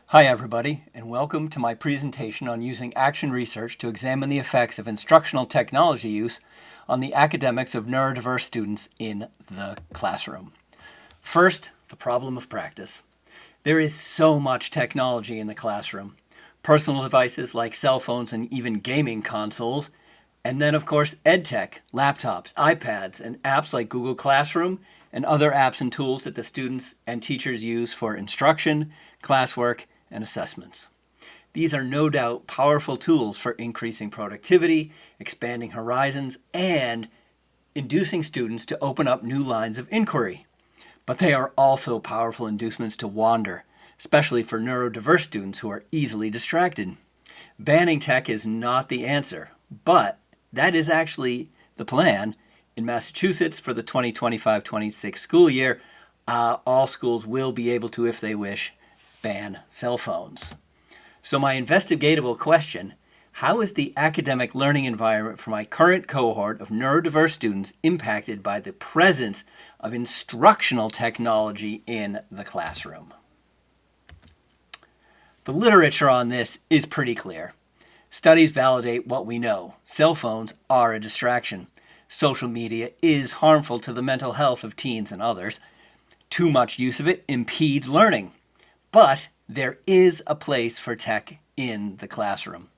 Hi everybody, and welcome to my presentation on using action research to examine the effects of instructional technology use on the academics of neurodiverse students in the classroom. First, the problem of practice. There is so much technology in the classroom. Personal devices like cell phones and even gaming consoles, and then of course EdTech, laptops, iPads, and apps like Google Classroom and other apps and tools that the students and teachers use for instruction, classwork, and assessments. These are no doubt powerful tools for increasing productivity, expanding horizons, and inducing students to open up new lines of inquiry. But they are also powerful inducements to wander, especially for neurodiverse students who are easily distracted. Banning tech is not the answer, but that is actually the plan. In Massachusetts for the 2025-26 school year, all schools will be able to, if they wish, ban cell phones. So my investigatable question, how is the academic learning environment for my current cohort of neurodiverse students impacted by the presence of instructional technology in the classroom? The literature on this is pretty clear. Studies validate what we know. Cell phones are a distraction. Social media is harmful to the mental health of teens and others. Too much use of it impedes learning. But there is a place for tech in the classroom.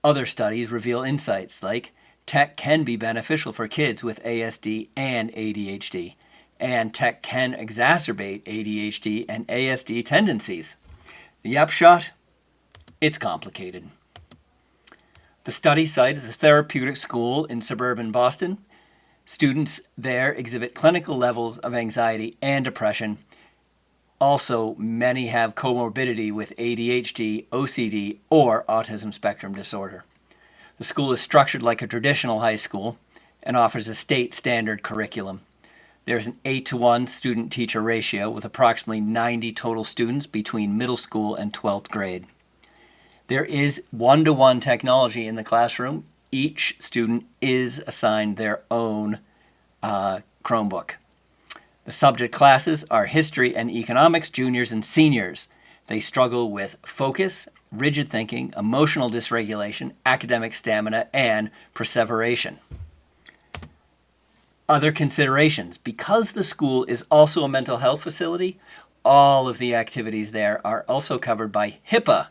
Other studies reveal insights like tech can be beneficial for kids with ASD and ADHD, and tech can exacerbate ADHD and ASD tendencies. The upshot? It's complicated. The study site is a therapeutic school in suburban Boston. Students there exhibit clinical levels of anxiety and depression. Also, many have comorbidity with ADHD, OCD, or autism spectrum disorder. The school is structured like a traditional high school and offers a state standard curriculum. There's an 8-to-1 student-teacher ratio with approximately 90 total students between middle school and 12th grade. There is one-to-one technology in the classroom. Each student is assigned their own Chromebook. The subject classes are history and economics, juniors and seniors. They struggle with focus, rigid thinking, emotional dysregulation, academic stamina, and perseveration. Other considerations. Because the school is also a mental health facility, all of the activities there are also covered by HIPAA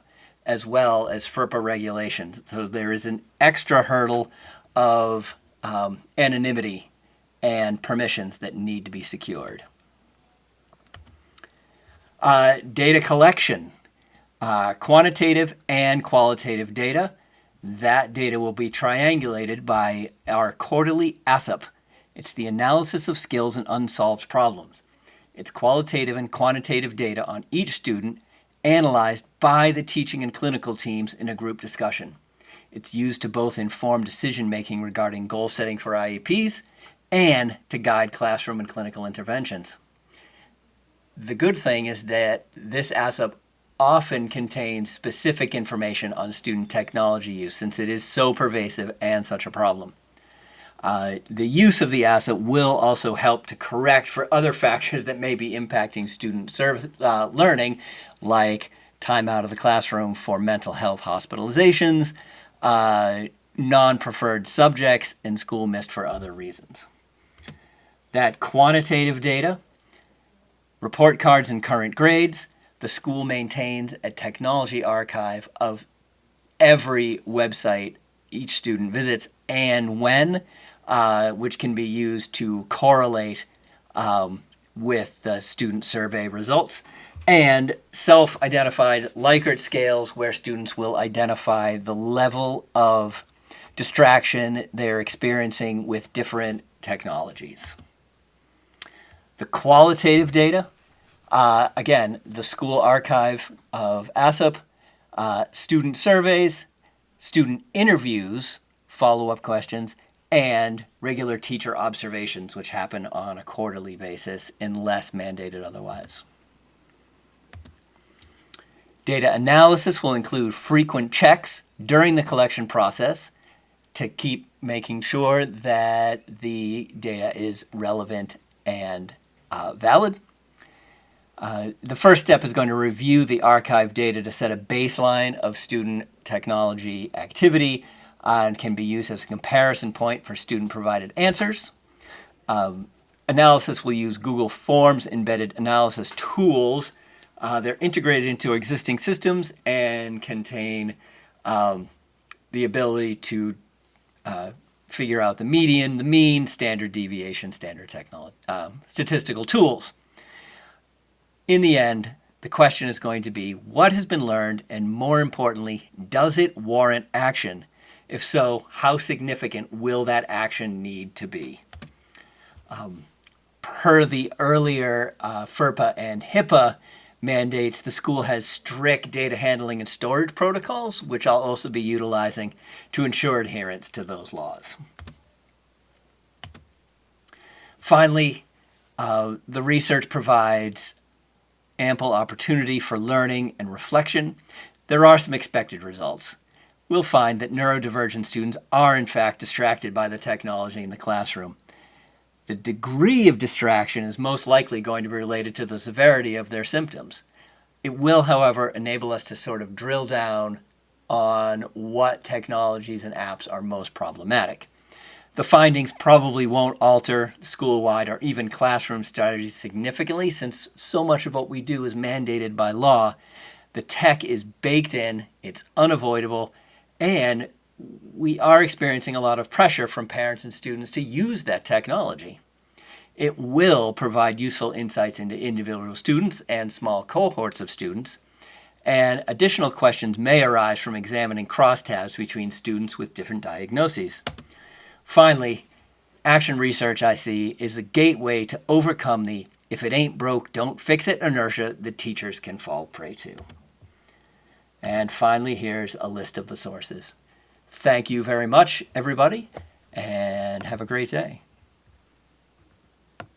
as well as FERPA regulations. So there is an extra hurdle of anonymity and permissions that need to be secured. Data collection, quantitative and qualitative data. That data will be triangulated by our quarterly ASSEP. It's the analysis of skills and unsolved problems. It's qualitative and quantitative data on each student analyzed by the teaching and clinical teams in a group discussion. It's used to both inform decision-making regarding goal setting for IEPs and to guide classroom and clinical interventions. The good thing is that this ASSEP often contains specific information on student technology use since it is so pervasive and such a problem. The use of the ASSEP will also help to correct for other factors that may be impacting student learning, like time out of the classroom for mental health hospitalizations, non-preferred subjects, and school missed for other reasons. That quantitative data, report cards and current grades, the school maintains a technology archive of every website each student visits and when, which can be used to correlate with the student survey results, and self-identified Likert scales where students will identify the level of distraction they're experiencing with different technologies. The qualitative data, again, the school archive of ASSEP, student surveys, student interviews, follow-up questions, and regular teacher observations, which happen on a quarterly basis unless mandated otherwise. Data analysis will include frequent checks during the collection process to keep making sure that the data is relevant and valid. The first step is going to review the archive data to set a baseline of student technology activity and can be used as a comparison point for student-provided answers. Analysis will use Google Forms embedded analysis tools. They're integrated into existing systems and contain the ability to figure out the median, the mean, standard deviation, standard statistical tools. In the end, the question is going to be, what has been learned, and more importantly, does it warrant action? If so, how significant will that action need to be? Per the earlier FERPA and HIPAA mandates, the school has strict data handling and storage protocols, which I'll also be utilizing to ensure adherence to those laws. Finally, the research provides ample opportunity for learning and reflection. There are some expected results. We'll find that neurodivergent students are in fact distracted by the technology in the classroom. The degree of distraction is most likely going to be related to the severity of their symptoms. It will, however, enable us to sort of drill down on what technologies and apps are most problematic. The findings probably won't alter school-wide or even classroom strategies significantly, since so much of what we do is mandated by law. The tech is baked in, it's unavoidable, and we are experiencing a lot of pressure from parents and students to use that technology. It will provide useful insights into individual students and small cohorts of students, and additional questions may arise from examining crosstabs between students with different diagnoses. Finally, action research, I see, is a gateway to overcome the "if it ain't broke, don't fix it" inertia that teachers can fall prey to. And finally, here's a list of the sources. Thank you very much, everybody, and have a great day.